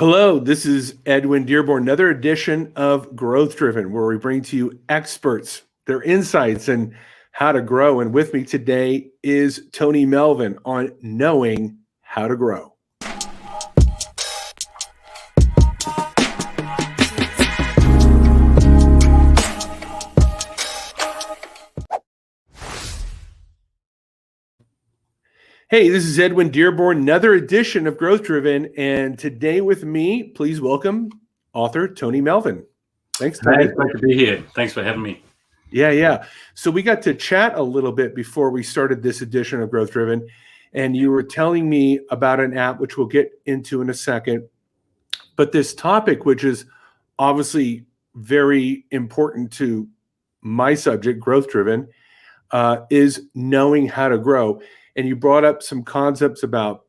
Hello, this is Edwin Dearborn, another edition of Growth Driven, where we bring to you experts, their insights, and how to grow. And with me today is Tony Melvin on knowing how to grow. Hey, this is Edwin Dearborn, another edition of Growth Driven. And today with me, please welcome author Tony Melvin. Thanks, Tony. Hey, great to be here. Thanks for having me. Yeah. So we got to chat a little bit before we started this edition of Growth Driven. And you were telling me about an app, which we'll get into in a second. But this topic, which is obviously very important to my subject, Growth Driven, is knowing how to grow. And you brought up some concepts about,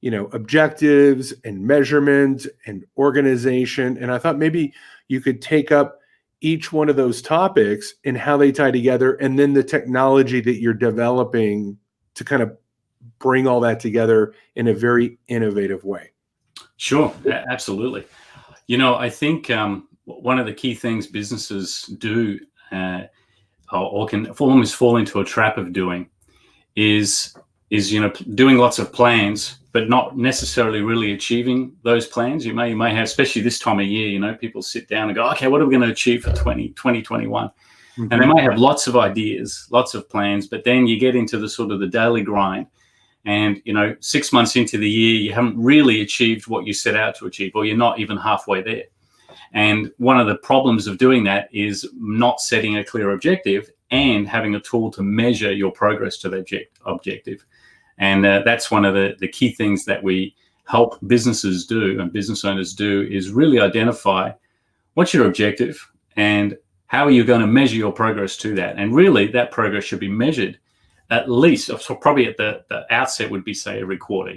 objectives and measurement and organization. And I thought maybe you could take up each one of those topics and how they tie together, and then the technology that you're developing to kind of bring all that together in a very innovative way. Sure, absolutely. I think one of the key things businesses do or can almost fall into a trap of doing is doing lots of plans, but not necessarily really achieving those plans. You may have, especially this time of year, people sit down and go, okay, what are we going to achieve for 2021? Mm-hmm. And they might have lots of ideas, lots of plans, but then you get into the sort of the daily grind. And, 6 months into the year, you haven't really achieved what you set out to achieve, or you're not even halfway there. And one of the problems of doing that is not setting a clear objective and having a tool to measure your progress to the objective. And that's one of the key things that we help businesses do and business owners do, is really identify what's your objective and how are you going to measure your progress to that. And really that progress should be measured at least, so probably at the outset would be, say, every quarter.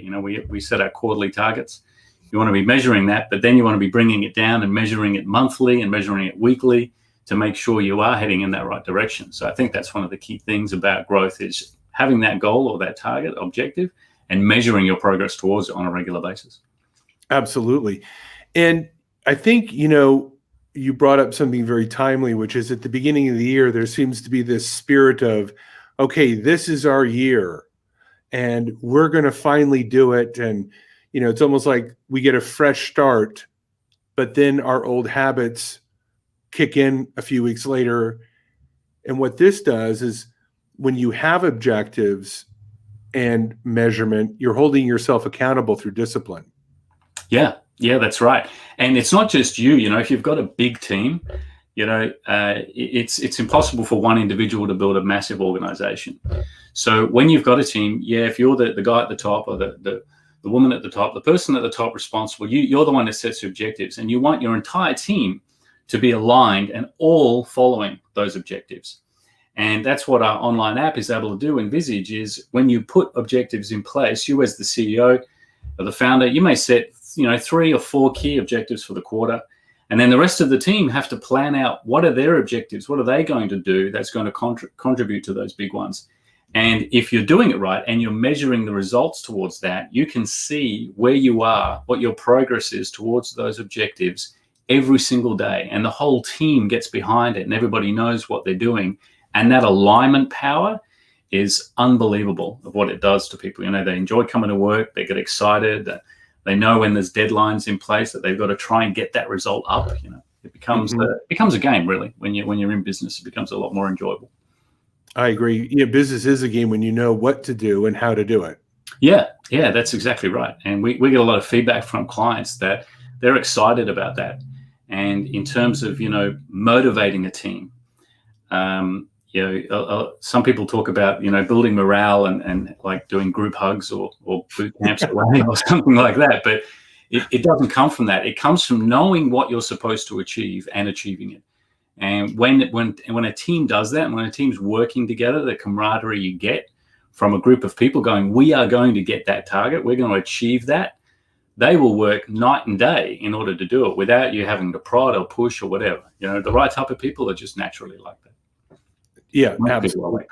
We set our quarterly targets. You want to be measuring that, but then you want to be bringing it down and measuring it monthly and measuring it weekly to make sure you are heading in that right direction. So I think that's one of the key things about growth, is having that goal or that target objective and measuring your progress towards it on a regular basis. Absolutely. And I think, you brought up something very timely, which is at the beginning of the year, there seems to be this spirit of, okay, this is our year and we're going to finally do it. And, it's almost like we get a fresh start, but then our old habits kick in a few weeks later. And what this does is, when you have objectives and measurement, you're holding yourself accountable through discipline. Yeah, that's right. And it's not just you, if you've got a big team, it's impossible for one individual to build a massive organization. So when you've got a team, if you're the guy at the top, or the woman at the top, the person at the top responsible, you're the one that sets the objectives, and you want your entire team to be aligned and all following those objectives. And that's what our online app is able to do. Envisage is, when you put objectives in place, you as the CEO or the founder, you may set 3 or 4 key objectives for the quarter. And then the rest of the team have to plan out what are their objectives, what are they going to do that's going to contribute to those big ones. And if you're doing it right and you're measuring the results towards that, you can see where you are, what your progress is towards those objectives every single day. And the whole team gets behind it and everybody knows what they're doing. And that alignment power is unbelievable of what it does to people. They enjoy coming to work, they get excited, they know when there's deadlines in place that they've got to try and get that result up. It becomes becomes a game, really. When you're in business, it becomes a lot more enjoyable. I agree. Business is a game when you know what to do and how to do it. Yeah, that's exactly right. And we get a lot of feedback from clients that they're excited about that. And in terms of, motivating a team, some people talk about, building morale and like doing group hugs or boot camps or something like that. But it doesn't come from that. It comes from knowing what you're supposed to achieve and achieving it. And when a team does that, and when a team's working together, the camaraderie you get from a group of people going, we are going to get that target, we're going to achieve that, they will work night and day in order to do it without you having to prod or push or whatever. The right type of people are just naturally like that. Yeah, absolutely.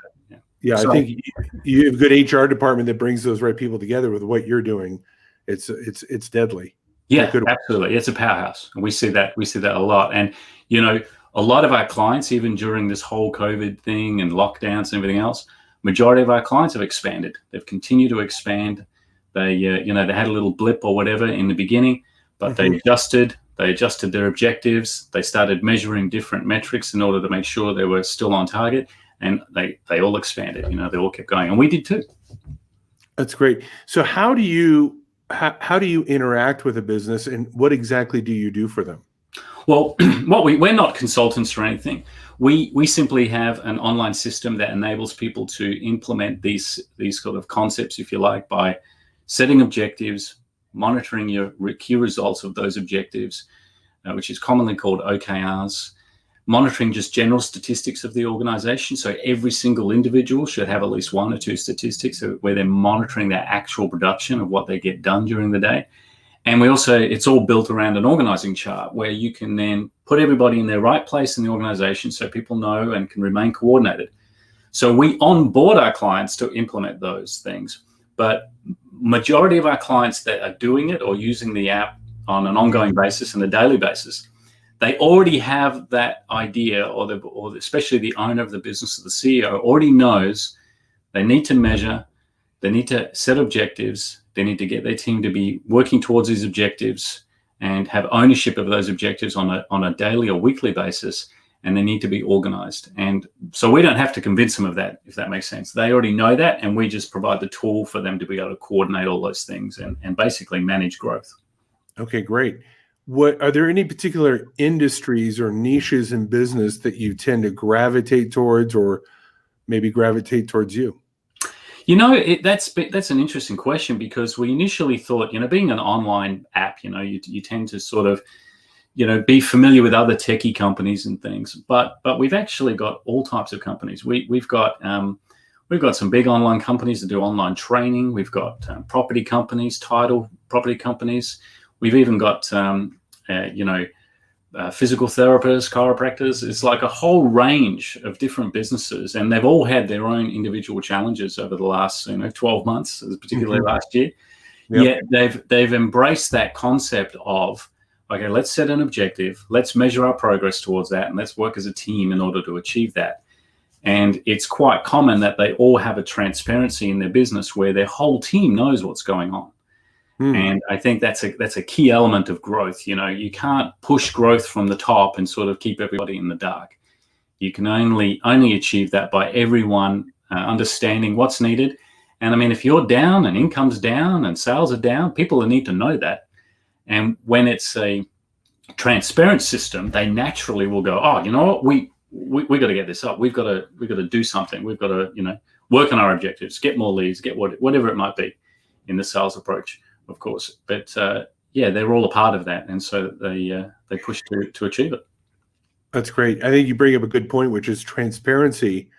Yeah, so, I think you have a good HR department that brings those right people together with what you're doing. It's deadly. Yeah, absolutely. It's a powerhouse. And we see that a lot. And, a lot of our clients, even during this whole COVID thing and lockdowns and everything else, majority of our clients have expanded. They've continued to expand. They, they had a little blip or whatever in the beginning, but they adjusted their objectives. They started measuring different metrics in order to make sure they were still on target. And they all expanded, they all kept going. And we did too. That's great. So how do you interact with a business, and what exactly do you do for them? Well, we're not consultants or anything. We simply have an online system that enables people to implement these sort of concepts, if you like, by setting objectives, monitoring your key results of those objectives, which is commonly called OKRs, monitoring just general statistics of the organization. So every single individual should have at least 1 or 2 statistics where they're monitoring their actual production of what they get done during the day. And it's all built around an organizing chart where you can then put everybody in their right place in the organization so people know and can remain coordinated. So we onboard our clients to implement those things. But majority of our clients that are doing it or using the app on an ongoing basis and a daily basis, they already have that idea, or especially the owner of the business or the CEO already knows they need to measure, they need to set objectives, they need to get their team to be working towards these objectives and have ownership of those objectives on a daily or weekly basis, and they need to be organized. And so we don't have to convince them of that, if that makes sense. They already know that, and we just provide the tool for them to be able to coordinate all those things and basically manage growth. Okay, great. Are there any particular industries or niches in business that you tend to gravitate towards, or maybe gravitate towards you? That's an interesting question, because we initially thought, being an online app, you tend to sort of, be familiar with other techie companies and things, but we've actually got all types of companies. We've got some big online companies that do online training. We've got property companies, title property companies. We've even got, physical therapists, chiropractors. It's like a whole range of different businesses, and they've all had their own individual challenges over the last, 12 months, particularly last year. Yep. Yet they've embraced that concept of, okay, let's set an objective, let's measure our progress towards that, and let's work as a team in order to achieve that. And it's quite common that they all have a transparency in their business where their whole team knows what's going on. And I think that's a key element of growth. You can't push growth from the top and sort of keep everybody in the dark. You can only achieve that by everyone understanding what's needed. And I mean, if you're down and income's down and sales are down, people need to know that. And when it's a transparent system, they naturally will go, oh, you know what, we got to get this up. We've got to do something. We've got to work on our objectives, get more leads, get whatever it might be in the sales approach, of course. But they're all a part of that, and so they push to achieve it. That's great. I think you bring up a good point, which is transparency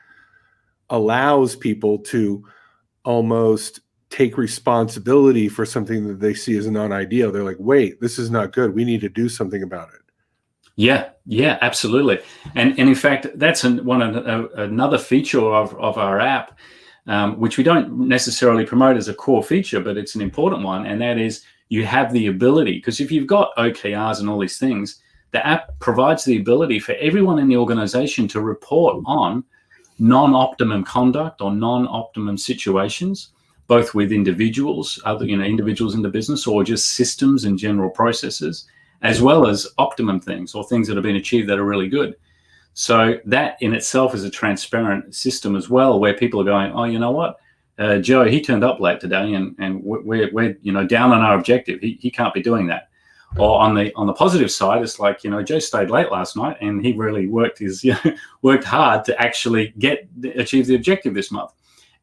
allows people to almost take responsibility for something that they see as a non-ideal. They're like, wait, this is not good. We need to do something about it. Yeah, absolutely. And in fact, that's another feature of our app, which we don't necessarily promote as a core feature, but it's an important one. And that is, you have the ability, because if you've got OKRs and all these things, the app provides the ability for everyone in the organization to report on non-optimum conduct or non-optimum situations, both with individuals, individuals in the business, or just systems and general processes, as well as optimum things or things that have been achieved that are really good. So that in itself is a transparent system as well, where people are going, oh, you know what, Joe, he turned up late today, and we're down on our objective. He can't be doing that. Or on the positive side, it's like, Joe stayed late last night, and he really worked hard to actually achieve the objective this month.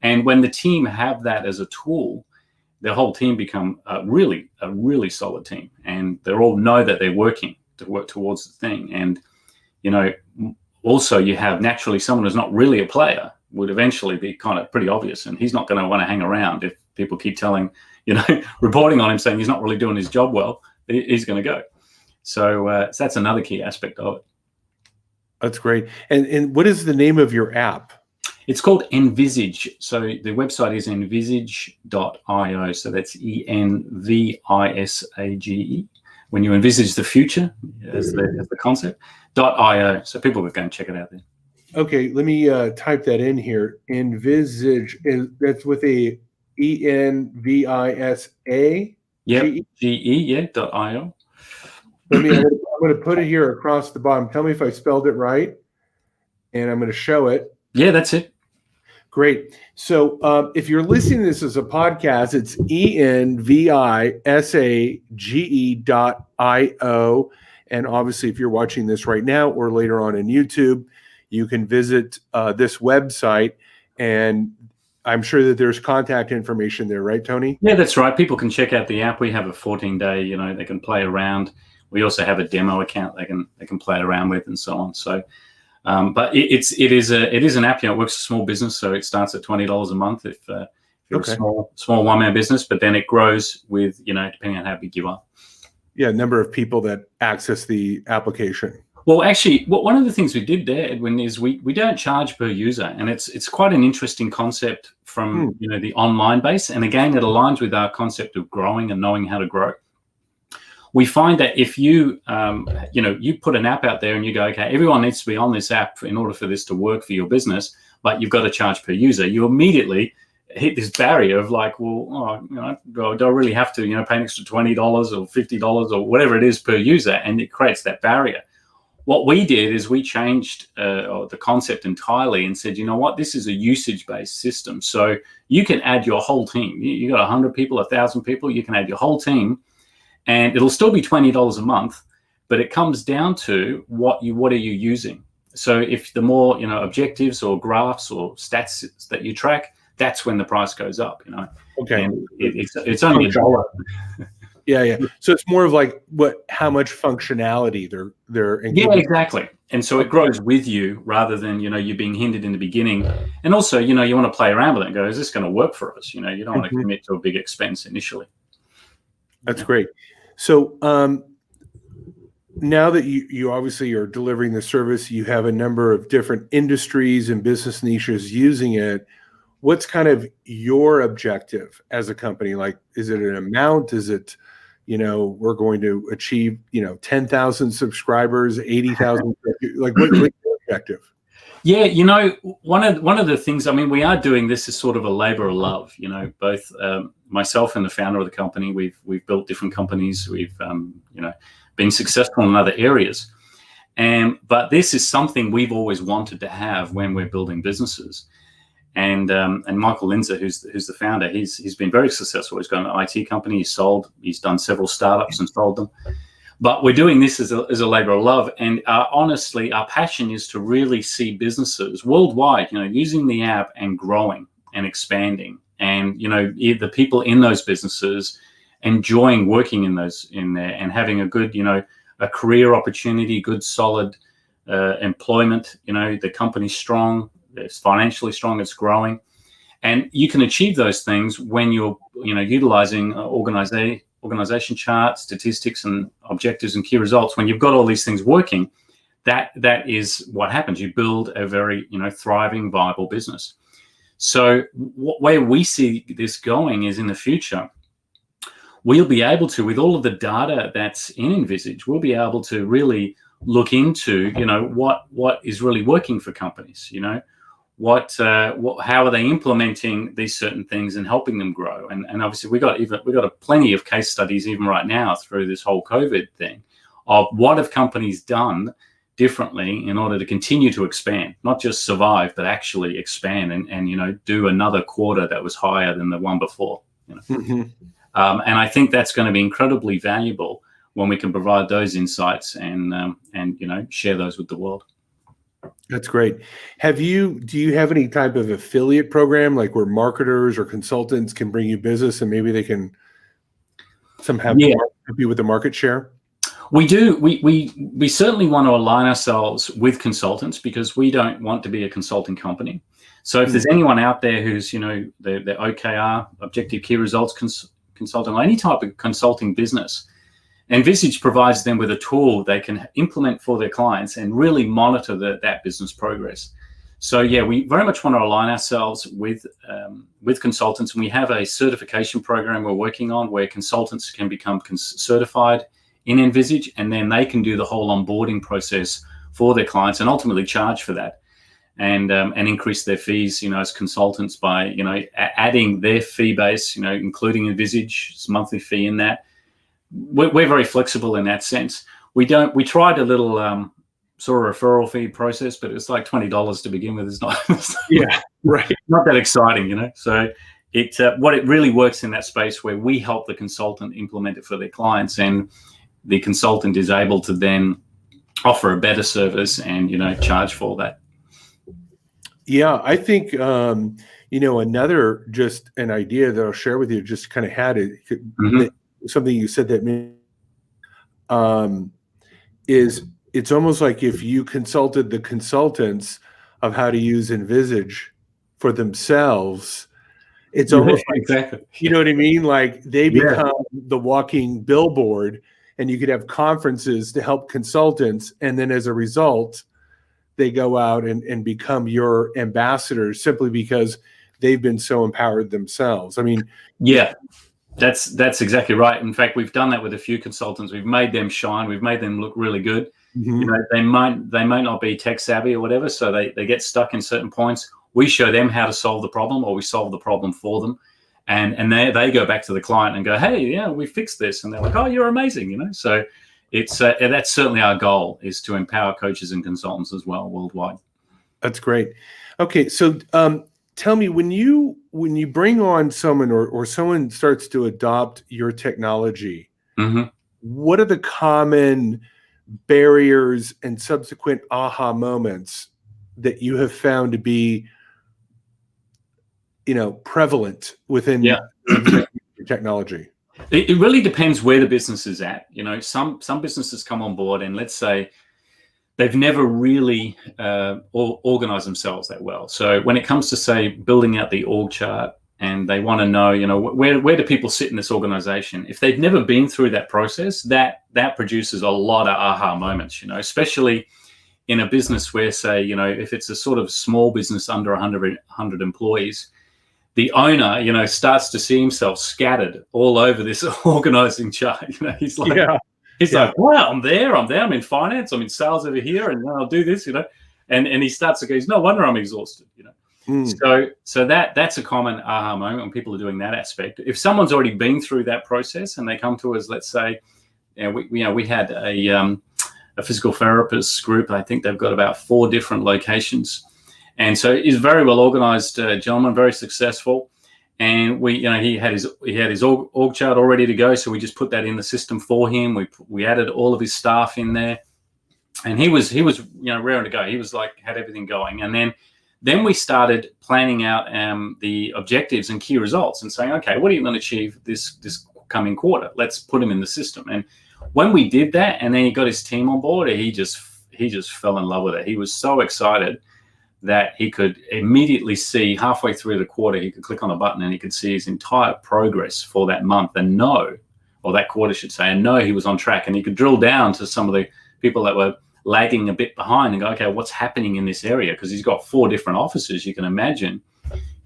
And when the team have that as a tool, the whole team become a really solid team, and they all know that they're working to work towards the thing. And also you have naturally someone who's not really a player would eventually be kind of pretty obvious, and he's not going to want to hang around if people keep reporting on him saying he's not really doing his job well. He's going to go. So that's another key aspect of it. That's great. And what is the name of your app? It's called Envisage. So the website is envisage.io. So that's ENVISAGE. When you envisage the future as the concept, .io. So people can go and check it out there. Okay, let me type that in here. Envisage, that's with a ENVISA. Yep, GE, yeah, .io. I'm going to put it here across the bottom. Tell me if I spelled it right, and I'm going to show it. Yeah, that's it. Great. So if you're listening to this as a podcast, it's ENVISAGE.io. And obviously, if you're watching this right now or later on in YouTube, you can visit this website, and I'm sure that there's contact information there, right, Tony? Yeah, that's right. People can check out the app. We have a 14-day, they can play around. We also have a demo account they can play around with and so on. So, but it is an app. It works for small business, so it starts at $20 a month if you're a small one-man business. But then it grows with depending on how big you are. Yeah, number of people that access the application. Well, actually, one of the things we did there, Edwin, is we don't charge per user, and it's quite an interesting concept from the online base. And again, it aligns with our concept of growing and knowing how to grow. We find that if you you put an app out there and you go, okay, everyone needs to be on this app in order for this to work for your business, but you've got to charge per user, you immediately hit this barrier of like, well, do I really have to pay an extra $20 or $50 or whatever it is per user, and it creates that barrier. What we did is we changed the concept entirely and said, you know what, this is a usage-based system. So you can add your whole team. You got 100 people, 1,000 people, you can add your whole team, and it'll still be $20 a month, but it comes down to what are you using. So if the more objectives or graphs or stats that you track, that's when the price goes up. Okay, and it's only $1. Yeah. So it's more of like how much functionality they're yeah, exactly. And so it grows with you rather than you being hindered in the beginning. And also you want to play around with it and go, is this going to work for us? You don't want to commit to a big expense initially. That's great. So now that you obviously are delivering the service, you have a number of different industries and business niches using it. What's kind of your objective as a company? Like, is it an amount? Is it, we're going to achieve, 10,000 subscribers, 80,000? Like, what's your objective? Yeah, one of the things, we are doing this as sort of a labor of love. Both myself and the founder of the company, we've built different companies. We've, been successful in other areas. But this is something we've always wanted to have when we're building businesses. And Michael Linzer, who's the founder, he's been very successful. He's got an IT company. He's done several startups and sold them. But we're doing this as a labor of love. And honestly, our passion is to really see businesses worldwide, using the app and growing and expanding. And, the people in those businesses enjoying working in there and having a good, a career opportunity, good, solid employment. The company's strong. It's financially strong, it's growing. And you can achieve those things when you're, utilizing organization charts, statistics and objectives and key results. When you've got all these things working, that is what happens. You build a very, thriving, viable business. So where we see this going is in the future, we'll be able to, with all of the data that's in Envisage, we'll be able to really look into, what is really working for companies, how are they implementing these certain things and helping them grow? And obviously we got plenty of case studies even right now through this whole COVID thing of what have companies done differently in order to continue to expand, not just survive, but actually expand and do another quarter that was higher than the one before. And I think that's going to be incredibly valuable when we can provide those insights and share those with the world. That's great. Do you have any type of affiliate program, like where marketers or consultants can bring you business and maybe they can somehow help you with the market share? We do. We certainly want to align ourselves with consultants because we don't want to be a consulting company. So if there's anyone out there who's, the OKR, Objective Key Results consultant, or any type of consulting business, Envisage provides them with a tool they can implement for their clients and really monitor that business progress. So yeah, we very much want to align ourselves with consultants, and we have a certification program we're working on where consultants can become certified in Envisage, and then they can do the whole onboarding process for their clients and ultimately charge for that, and increase their fees, as consultants by adding their fee base, including Envisage, it's a monthly fee in that. We're very flexible in that sense. We tried a little sort of referral fee process, but it's like $20 to begin with. It's not Yeah, right. not that exciting, So what it really works in that space where we help the consultant implement it for their clients, and the consultant is able to then offer a better service and charge for that. Yeah, I think another just an idea that I'll share with you, just kind of had it. Something you said that is it's almost like if you consulted the consultants of how to use Envisage for themselves, it's almost like, exactly. You know what I mean? Like they become the walking billboard, and you could have conferences to help consultants. And then as a result, they go out and become your ambassadors simply because they've been so empowered themselves. I mean, yeah, that's exactly right. In fact, we've done that with a few consultants. We've made them shine. We've made them look really good. They might not be tech savvy or whatever, so they get stuck in certain points. We show them how to solve the problem, or we solve the problem for them, and they go back to the client and go, hey, yeah, we fixed this, and they're like, oh, you're amazing, So it's that's certainly our goal, is to empower coaches and consultants as well worldwide. That's great. Okay, so tell me, when you bring on someone or someone starts to adopt your technology, what are the common barriers and subsequent aha moments that you have found to be prevalent within your technology? It really depends where the business is at. Some businesses come on board, and let's say they've never really organized themselves that well. So when it comes to, say, building out the org chart, and they want to know, where do people sit in this organization? If they've never been through that process, that produces a lot of aha moments, especially in a business where, say, if it's a sort of small business under 100 employees, the owner, starts to see himself scattered all over this organizing chart. He's like, like, wow, I'm there, I'm in finance, I'm in sales over here, and I'll do this, and he starts to go, no wonder I'm exhausted, So that's a common aha moment when people are doing that aspect. If someone's already been through that process and they come to us, let's say, we had a physical therapist group. I think they've got about 4 different locations, and so he's a very well organized gentleman, very successful. And he had his org chart all ready to go, so we just put that in the system for him. We added all of his staff in there, and he was raring to go. He was like, had everything going, and then we started planning out the objectives and key results, and saying, okay, what are you going to achieve this coming quarter? Let's put him in the system. And when we did that, and then he got his team on board, he just fell in love with it. He was so excited that he could immediately see halfway through the quarter, he could click on a button and he could see his entire progress for that month and know, or that quarter should say, and know he was on track. And he could drill down to some of the people that were lagging a bit behind and go, okay, what's happening in this area? Because he's got 4 different offices. You can imagine,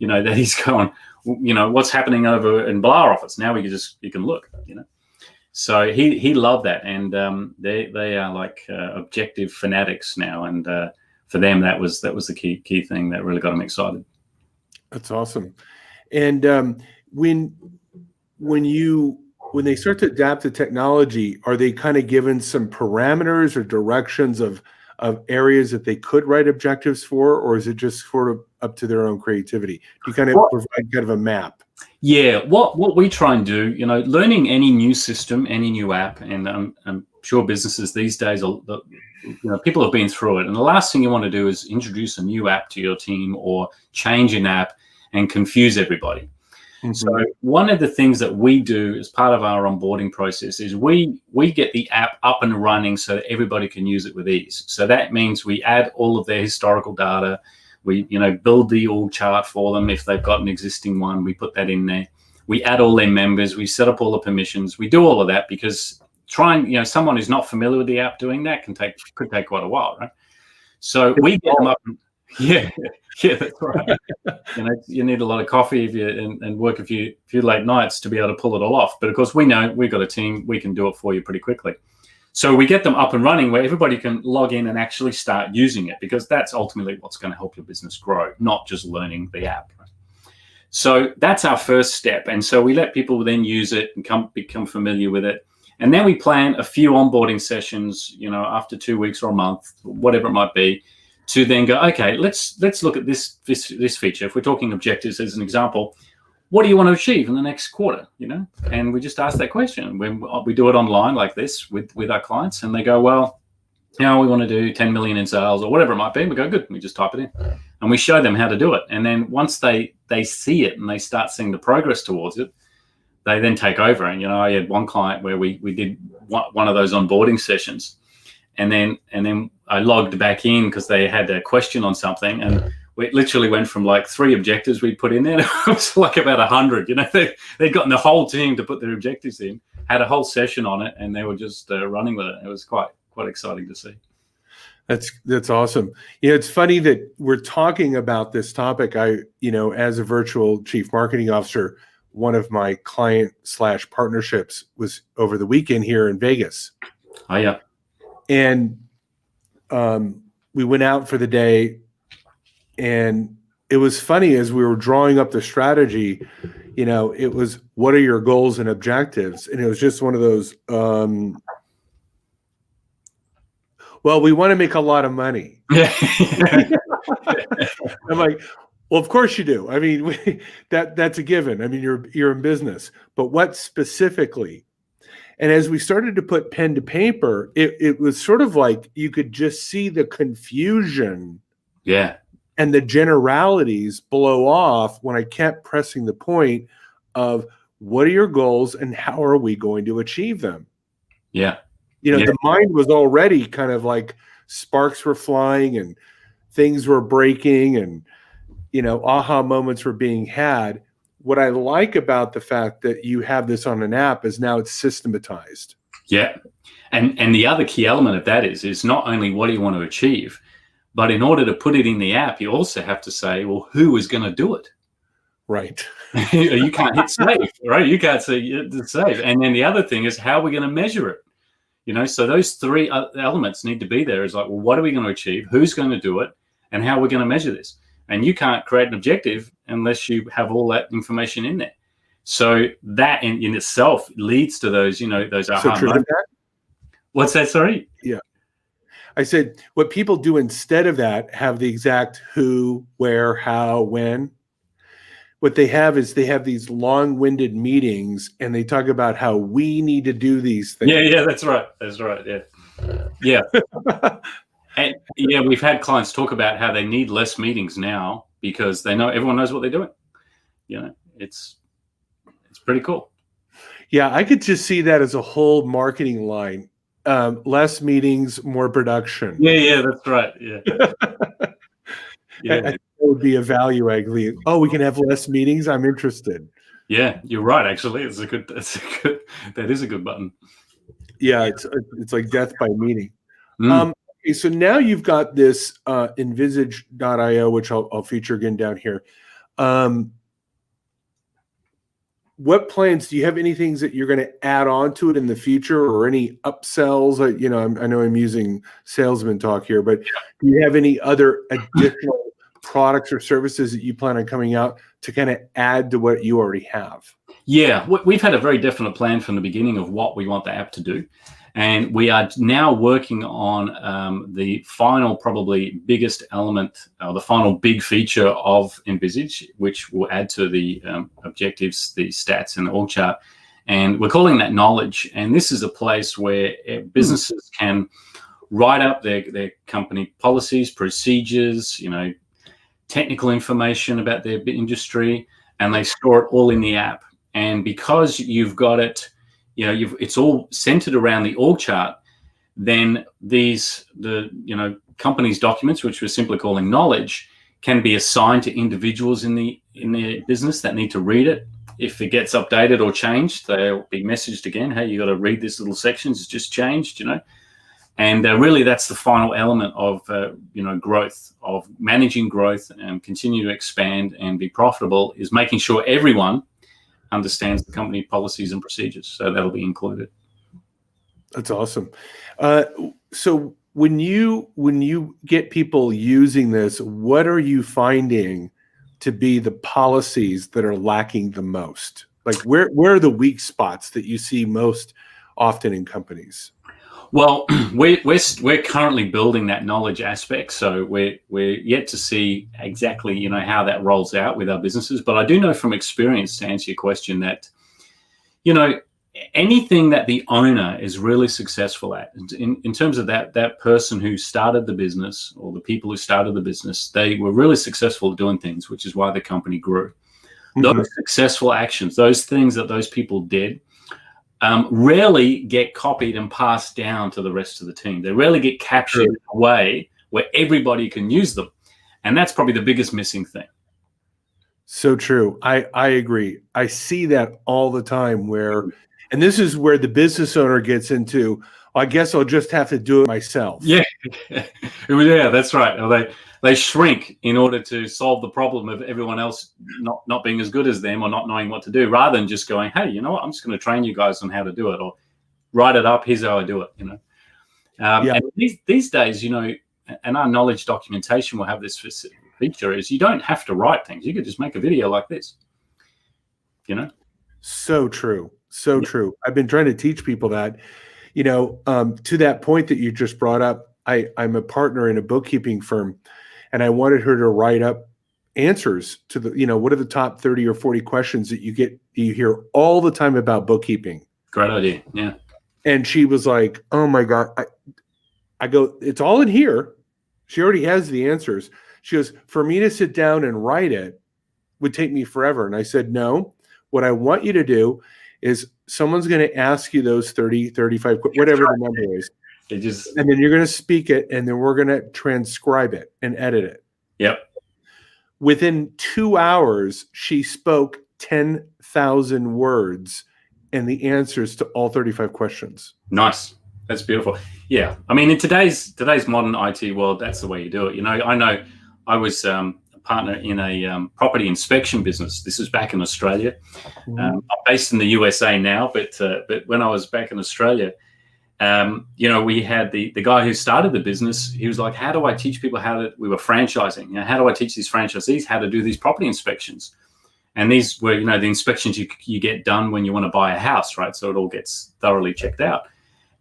that he's going, what's happening over in Blah office. Now you can look, So he loved that. And they are like objective fanatics now. And for them, that was the key thing that really got them excited. That's awesome. And when they start to adapt the technology, are they kind of given some parameters or directions of areas that they could write objectives for, or is it just sort of up to their own creativity? Do you kind of provide kind of a map? Yeah, what we try and do, learning any new system, any new app, and I'm sure businesses these days, people have been through it, and the last thing you want to do is introduce a new app to your team or change an app and confuse everybody. So one of the things that we do as part of our onboarding process is we get the app up and running so that everybody can use it with ease. So that means we add all of their historical data. We build the org chart for them. If they've got an existing one, we put that in there. We add all their members. We set up all the permissions. We do all of that because someone who's not familiar with the app doing that could take quite a while, right? So we get them up. Yeah, yeah, that's right. You need a lot of coffee and work a few late nights to be able to pull it all off. But of course, we know we've got a team; we can do it for you pretty quickly. So we get them up and running where everybody can log in and actually start using it, because that's ultimately what's going to help your business grow, not just learning the app. So that's our first step. And so we let people then use it and become familiar with it. And then we plan a few onboarding sessions, after 2 weeks or a month, whatever it might be, to then go, okay, let's look at this feature. If we're talking objectives as an example, what do you want to achieve in the next quarter? And we just ask that question. When we do it online like this with our clients, and they go, well, we want to do 10 million in sales or whatever it might be. And we go, good. We just type it in, and we show them how to do it. And then once they see it and they start seeing the progress towards it, they then take over. And I had one client where we did one of those onboarding sessions, and then I logged back in because they had a question on something, and we literally went from like 3 objectives we put in there. It was like about 100. They'd gotten the whole team to put their objectives in, had a whole session on it, and they were just running with it. It was quite exciting to see. That's awesome. It's funny that we're talking about this topic. As a virtual chief marketing officer, one of my client/partnerships was over the weekend here in Vegas. Oh yeah. And we went out for the day, and it was funny as we were drawing up the strategy, it was, what are your goals and objectives? And it was just one of those, well, we want to make a lot of money. Yeah. I'm like, well, of course you do. I mean, that's a given. I mean, you're in business, but what specifically? And as we started to put pen to paper, it was sort of like you could just see the confusion, and the generalities blow off when I kept pressing the point of, what are your goals and how are we going to achieve them? Yeah. The mind was already kind of like sparks were flying and things were breaking, and aha moments were being had. What I like about the fact that you have this on an app is now it's systematized. Yeah. And the other key element of that is not only what do you want to achieve, but in order to put it in the app, you also have to say, well, who is going to do it? Right. You can't hit save, right? You can't say save. And then the other thing is, how are we going to measure it? So those 3 elements need to be there. Is like, well, what are we going to achieve? Who's going to do it? And how are we going to measure this? And you can't create an objective unless you have all that information in there. So that in itself leads to those, those aha moments. What's that? Sorry? Yeah. I said, what people do instead of that have the exact who, where, how, when. What they have is they have these long-winded meetings, and they talk about how we need to do these things. Yeah, that's right. Yeah. And we've had clients talk about how they need less meetings now because they know everyone knows what they're doing. It's pretty cool. Yeah, I could just see that as a whole marketing line. Less meetings, more production. Yeah, that's right. Yeah. I think that would be a value angle. Oh, we can have less meetings. I'm interested. Yeah, you're right. Actually, that is a good button. Yeah, it's like death by meeting. Okay, so now you've got this envisage.io, which I'll feature again down here. What plans do you have? Any things that you're going to add on to it in the future, or any upsells? I know I'm using salesman talk here, but do you have any other additional products or services that you plan on coming out to kind of add to what you already have? Yeah, we've had a very definite plan from the beginning of what we want the app to do. And we are now working on the final, probably biggest element, or the final big feature of Envisage, which will add to the objectives, the stats, and the org chart. And we're calling that knowledge. And this is a place where businesses can write up their company policies, procedures, technical information about their industry, and they store it all in the app. And because you've got it, it's all centered around the org chart, then the company's documents, which we're simply calling knowledge, can be assigned to individuals in their business that need to read it. If it gets updated or changed, they'll be messaged again, hey, you got to read this little section, it's just changed, And really, that's the final element of growth, of managing growth and continue to expand and be profitable, is making sure everyone understands the company policies and procedures. So that'll be included. That's awesome. So when you get people using this, what are you finding to be the policies that are lacking the most? Like where are the weak spots that you see most often in companies? Well, we're currently building that knowledge aspect, so we're yet to see exactly how that rolls out with our businesses. But I do know from experience, to answer your question, that anything that the owner is really successful at, in terms of that person who started the business, or the people who started the business, they were really successful at doing things, which is why the company grew. Mm-hmm. Those successful actions, those things that those people did, rarely get copied and passed down to the rest of the team. They rarely get captured in a way where everybody can use them. And that's probably the biggest missing thing. So true. I agree. I see that all the time and this is where the business owner gets into, I guess I'll just have to do it myself. Yeah, yeah, that's right. Or they shrink in order to solve the problem of everyone else not being as good as them or not knowing what to do, rather than just going, hey, you know what, I'm just going to train you guys on how to do it, or write it up, here's how I do it, And these days, and our knowledge documentation will have this feature, is you don't have to write things. You could just make a video like this, So true. So true. I've been trying to teach people that, to that point that you just brought up. I'm a partner in a bookkeeping firm, and I wanted her to write up answers to the, what are the top 30 or 40 questions that you hear all the time about bookkeeping. Great idea. Yeah. And she was like, oh my God. I go, it's all in here. She already has the answers. She goes, for me to sit down and write it would take me forever. And I said, no, what I want you to do is someone's going to ask you those 30, 35, whatever the number is. And then you're going to speak it, and then we're going to transcribe it and edit it. Yep. Within 2 hours, she spoke 10,000 words and the answers to all 35 questions. Nice. That's beautiful. Yeah. I mean, in today's modern IT world, that's the way you do it. I know I was a partner in a property inspection business. This is back in Australia. I'm based in the USA now, but when I was back in Australia, we had the guy who started the business. He was like, how do I teach people we were franchising. How do I teach these franchisees how to do these property inspections? And these were, the inspections you get done when you want to buy a house, right? So it all gets thoroughly checked out.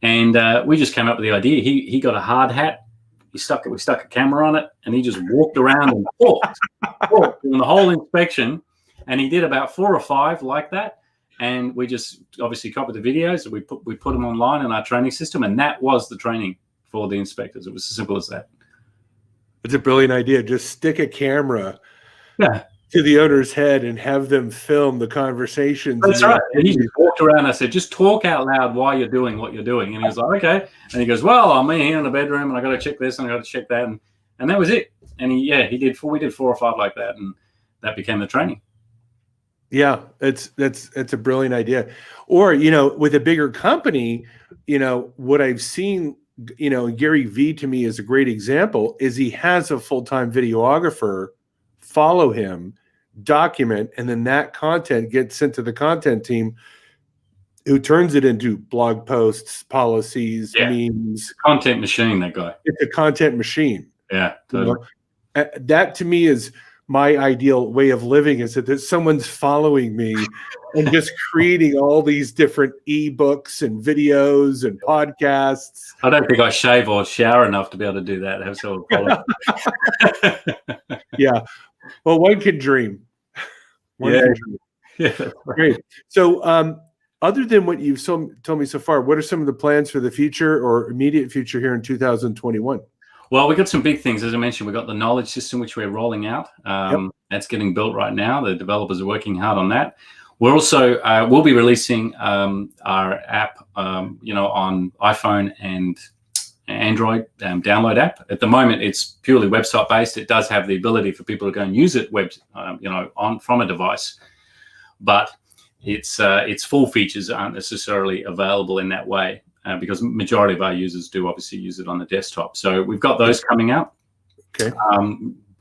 And we just came up with the idea. He got a hard hat. We stuck a camera on it, and he just walked around and talked during the whole inspection. And he did about 4 or 5 like that. And we just obviously copied the videos. We put them online in our training system, and that was the training for the inspectors. It was as simple as that. It's a brilliant idea. Just stick a camera to the owner's head and have them film the conversations. That's right. And he just walked around. I said, just talk out loud while you're doing what you're doing. And he was like, okay. And he goes, well, I'm here in the bedroom, and I got to check this and I got to check that, and that was it. And we did 4 or 5 like that, and that became the training. Yeah, it's a brilliant idea. Or, with a bigger company, what I've seen, Gary Vee to me is a great example, is he has a full-time videographer follow him, document, and then that content gets sent to the content team, who turns it into blog posts, policies, memes. Content machine, that guy. It's a content machine. Yeah, totally. That to me is my ideal way of living, is that someone's following me and just creating all these different ebooks and videos and podcasts. I don't think I shave or shower enough to be able to do that. Have someone follow. Yeah. Well, one can dream. Yeah. Great. So, other than what you've told me so far, what are some of the plans for the future or immediate future here in 2021? Well, we got some big things. As I mentioned, we got the knowledge system, which we're rolling out. That's getting built right now. The developers are working hard on that. We're also we'll be releasing our app, on iPhone and Android download app. At the moment, it's purely website based. It does have the ability for people to go and use it from a device, but its full features aren't necessarily available in that way. because majority of our users do obviously use it on the desktop. So we've got those coming out. Okay.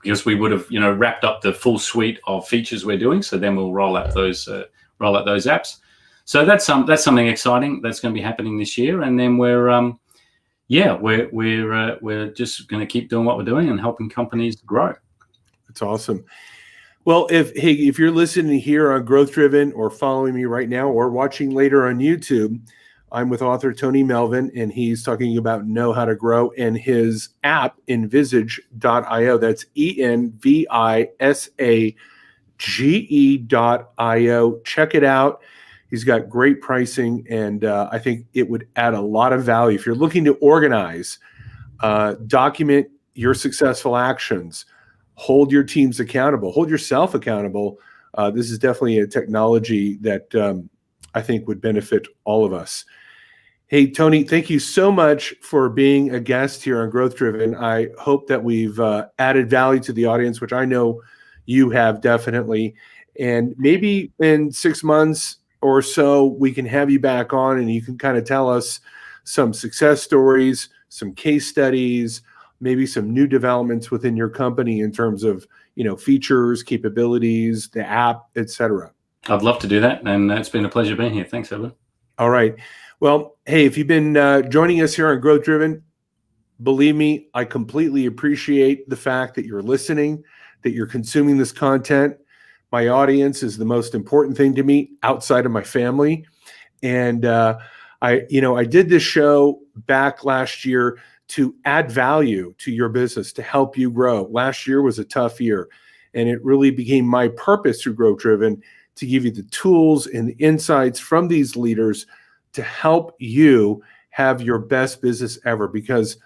Because we would have, wrapped up the full suite of features we're doing. So then we'll roll out those apps. So that's something exciting that's going to be happening this year. And then we're just going to keep doing what we're doing and helping companies grow. That's awesome. Well, if you're listening here on Growth Driven or following me right now or watching later on YouTube, I'm with author Tony Melvin, and he's talking about Know How to Grow and his app, envisage.io. That's envisage.io. Check it out. He's got great pricing, and I think it would add a lot of value. If you're looking to organize, document your successful actions, hold your teams accountable, hold yourself accountable, this is definitely a technology that I think would benefit all of us. Hey, Tony, thank you so much for being a guest here on Growth Driven. I hope that we've added value to the audience, which I know you have definitely. And maybe in 6 months or so, we can have you back on and you can kind of tell us some success stories, some case studies, maybe some new developments within your company in terms of, features, capabilities, the app, etc. I'd love to do that. And it's been a pleasure being here. Thanks, Evan. All right. Well, hey, if you've been joining us here on Growth Driven, believe me, I completely appreciate the fact that you're listening, that you're consuming this content. My audience is the most important thing to me outside of my family. And I did this show back last year to add value to your business, to help you grow. Last year was a tough year, and it really became my purpose through Growth Driven to give you the tools and the insights from these leaders to help you have your best business ever. Because,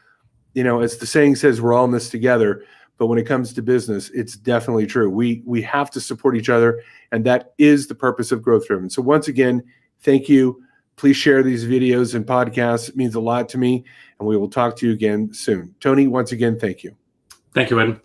as the saying says, we're all in this together. But when it comes to business, it's definitely true. We have to support each other, and that is the purpose of Growth Driven. So once again, thank you. Please share these videos and podcasts. It means a lot to me, and we will talk to you again soon. Tony, once again, thank you. Thank you, Ed.